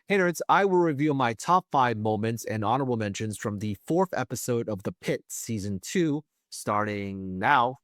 Hey nerds, I will review my top 5 moments and honorable mentions from the 4th episode of the Pitt season 2, starting now.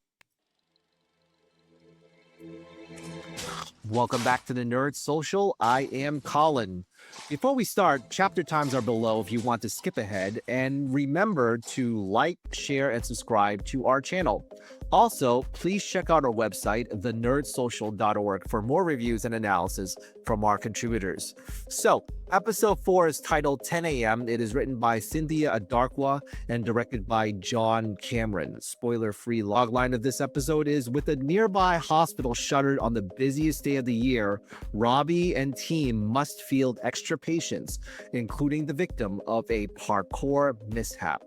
Welcome back to the Nerd Social. I am Colin. Before we start, chapter times are below if you want to skip ahead, and remember to like, share, and subscribe to our channel. Also, please check out our website, thenerdsocial.org, for more reviews and analysis from our contributors. So, episode 4 is titled 10 a.m. It is written by Cynthia Adarkwa and directed by John Cameron. Spoiler-free logline of this episode is, with a nearby hospital shuttered on the busiest day of the year, Robby and team must field extra patients, including the victim of a parkour mishap.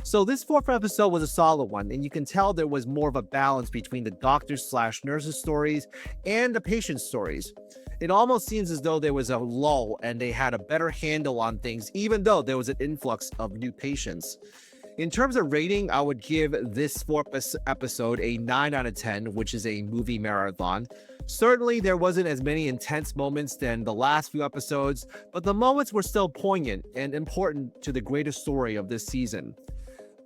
So this 4th episode was a solid one, and you can tell there was more of a balance between the doctors/nurses stories and the patient stories. It almost seems as though there was a lull and they had a better handle on things, even though there was an influx of new patients. In terms of rating, I would give this 4th episode a 9 out of 10, which is a movie marathon. Certainly, there wasn't as many intense moments than the last few episodes, but the moments were still poignant and important to the greater story of this season.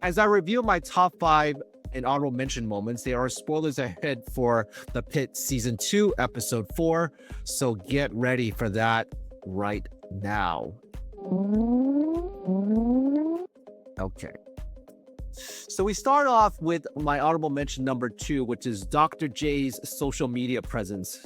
As I review my top 5 and honorable mention moments, there are spoilers ahead for the Pitt season 2, episode 4, so get ready for that right now. Okay. So we start off with my honorable mention number 2, which is Dr. J's social media presence.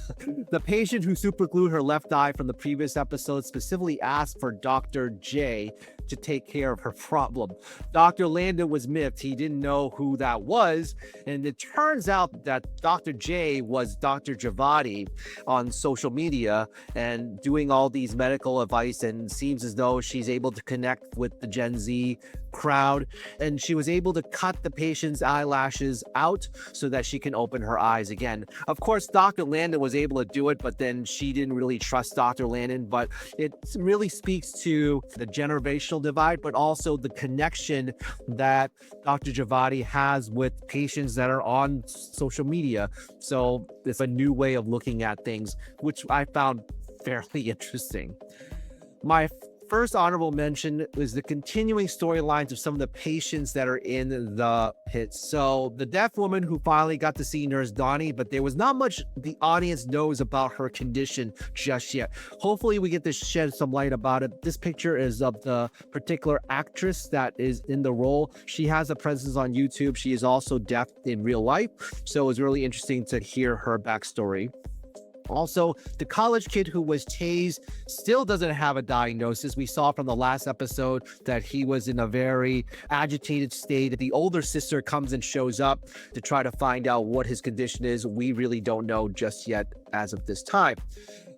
The patient who superglued her left eye from the previous episode specifically asked for Dr. J to take care of her problem. Dr. Landon was miffed. He didn't know who that was, and it turns out that Dr. J was Dr. Javadi on social media and doing all these medical advice, and seems as though she's able to connect with the Gen Z crowd, and she was able to cut the patient's eyelashes out so that she can open her eyes again. Of course, Dr. Landon was able to do it, but then she didn't really trust Dr. Landon, but it really speaks to the generational divide, but also the connection that Dr. Javadi has with patients that are on social media. So it's a new way of looking at things, which I found fairly interesting. My first honorable mention is the continuing storylines of some of the patients that are in the pit. So the deaf woman who finally got to see Nurse Donnie, but there was not much the audience knows about her condition just yet. Hopefully we get to shed some light about it. This picture is of the particular actress that is in the role. She has a presence on YouTube. She is also deaf in real life. So it was really interesting to hear her backstory. Also, the college kid who was tased still doesn't have a diagnosis. We saw from the last episode that he was in a very agitated state. The older sister comes and shows up to try to find out what his condition is. We really don't know just yet as of this time.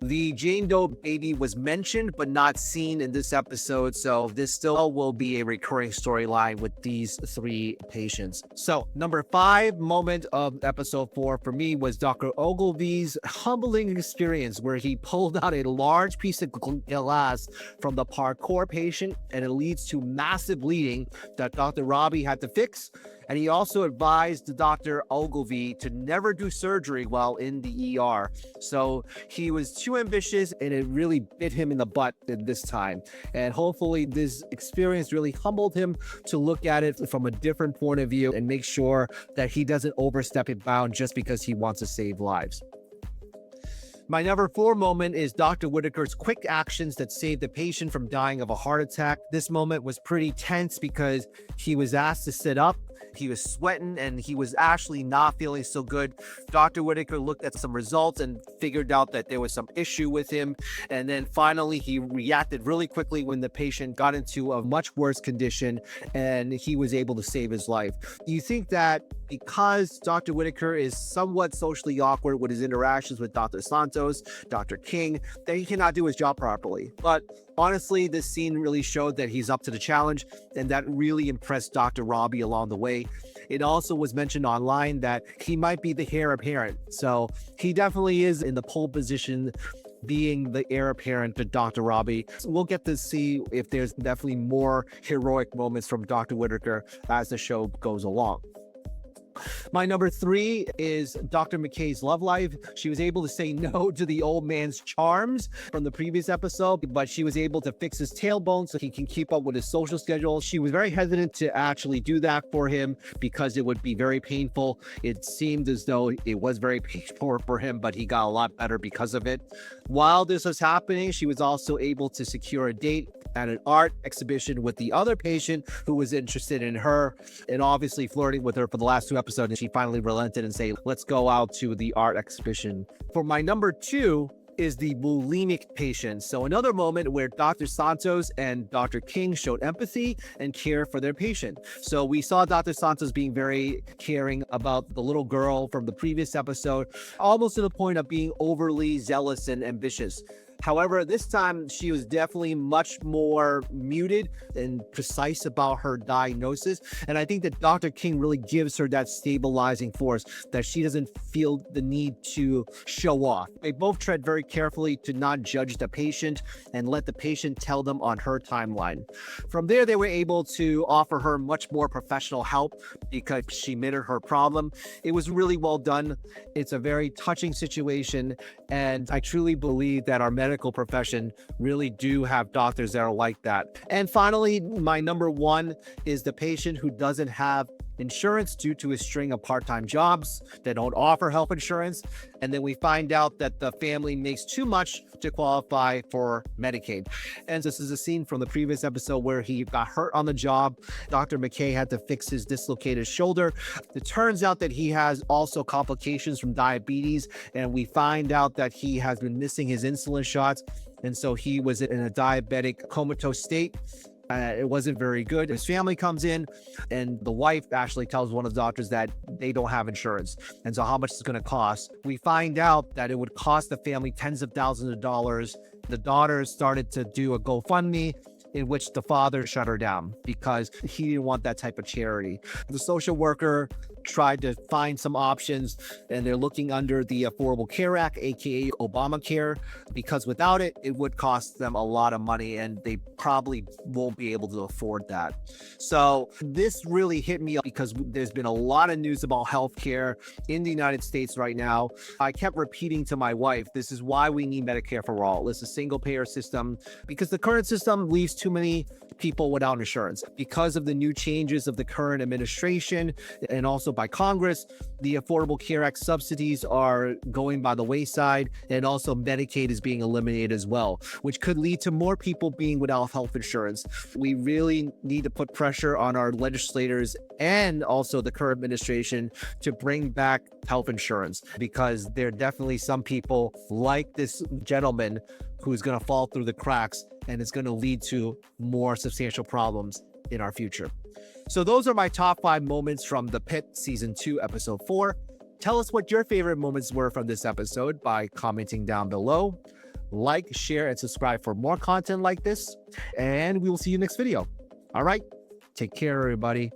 The Jane Doe baby was mentioned but not seen in this episode, so this still will be a recurring storyline with these 3 patients. So, number 5 moment of episode 4 for me was Dr. Ogilvy's humbling experience where he pulled out a large piece of glass from the parkour patient, and it leads to massive bleeding that Dr. Robby had to fix. And he also advised Dr. Ogilvy to never do surgery while in the ER. So he was too ambitious, and it really bit him in the butt at this time. And hopefully this experience really humbled him to look at it from a different point of view and make sure that he doesn't overstep his bound just because he wants to save lives. My number 4 moment is Dr. Whitaker's quick actions that saved the patient from dying of a heart attack. This moment was pretty tense because he was asked to sit up. He was sweating and he was actually not feeling so good. Dr. Whitaker looked at some results and figured out that there was some issue with him. And then finally, he reacted really quickly when the patient got into a much worse condition, and he was able to save his life. You think that because Dr. Whitaker is somewhat socially awkward with his interactions with Dr. Santos, Dr. King, that he cannot do his job properly. But honestly, this scene really showed that he's up to the challenge, and that really impressed Dr. Robby along the way. It also was mentioned online that he might be the heir apparent. So he definitely is in the pole position, being the heir apparent to Dr. Robby. So we'll get to see if there's definitely more heroic moments from Dr. Whitaker as the show goes along. My number 3 is Dr. McKay's love life. She was able to say no to the old man's charms from the previous episode, but she was able to fix his tailbone so he can keep up with his social schedule. She was very hesitant to actually do that for him because it would be very painful. It seemed as though it was very painful for him, but he got a lot better because of it. While this was happening, she was also able to secure a date at an art exhibition with the other patient who was interested in her and obviously flirting with her for the last 2 episodes. And she finally relented and said, let's go out to the art exhibition. For my number 2 is the bulimic patient. So another moment where Dr. Santos and Dr. King showed empathy and care for their patient. So we saw Dr. Santos being very caring about the little girl from the previous episode, almost to the point of being overly zealous and ambitious. However, this time she was definitely much more muted and precise about her diagnosis. And I think that Dr. King really gives her that stabilizing force that she doesn't feel the need to show off. They both tread very carefully to not judge the patient and let the patient tell them on her timeline. From there, they were able to offer her much more professional help because she admitted her problem. It was really well done. It's a very touching situation. And I truly believe that our medical profession really do have doctors that are like that. And finally, my number 1 is the patient who doesn't have insurance due to a string of part-time jobs that don't offer health insurance. And then we find out that the family makes too much to qualify for Medicaid. And this is a scene from the previous episode where he got hurt on the job. Dr. McKay had to fix his dislocated shoulder. It turns out that he has also complications from diabetes. And we find out that he has been missing his insulin shots. And so he was in a diabetic comatose state. It wasn't very good. His family comes in and the wife actually tells one of the doctors that they don't have insurance. And so how much it's going to cost. We find out that it would cost the family tens of thousands of dollars. The daughter started to do a GoFundMe in which the father shut her down because he didn't want that type of charity. The social worker tried to find some options and they're looking under the Affordable Care Act, aka Obamacare, because without it, it would cost them a lot of money and they probably won't be able to afford that. So this really hit me up because there's been a lot of news about healthcare in the United States right now. I kept repeating to my wife, this is why we need Medicare for all. It's a single payer system because the current system leaves too many people without insurance. Because of the new changes of the current administration and also by Congress, the Affordable Care Act subsidies are going by the wayside, and also Medicaid is being eliminated as well, which could lead to more people being without health insurance. We really need to put pressure on our legislators and also the current administration to bring back health insurance because there are definitely some people like this gentleman who's going to fall through the cracks and it's going to lead to more substantial problems in our future. So those are my top 5 moments from the Pitt Season 2, Episode 4. Tell us what your favorite moments were from this episode by commenting down below. Like, share, and subscribe for more content like this. And we will see you next video. All right. Take care, everybody.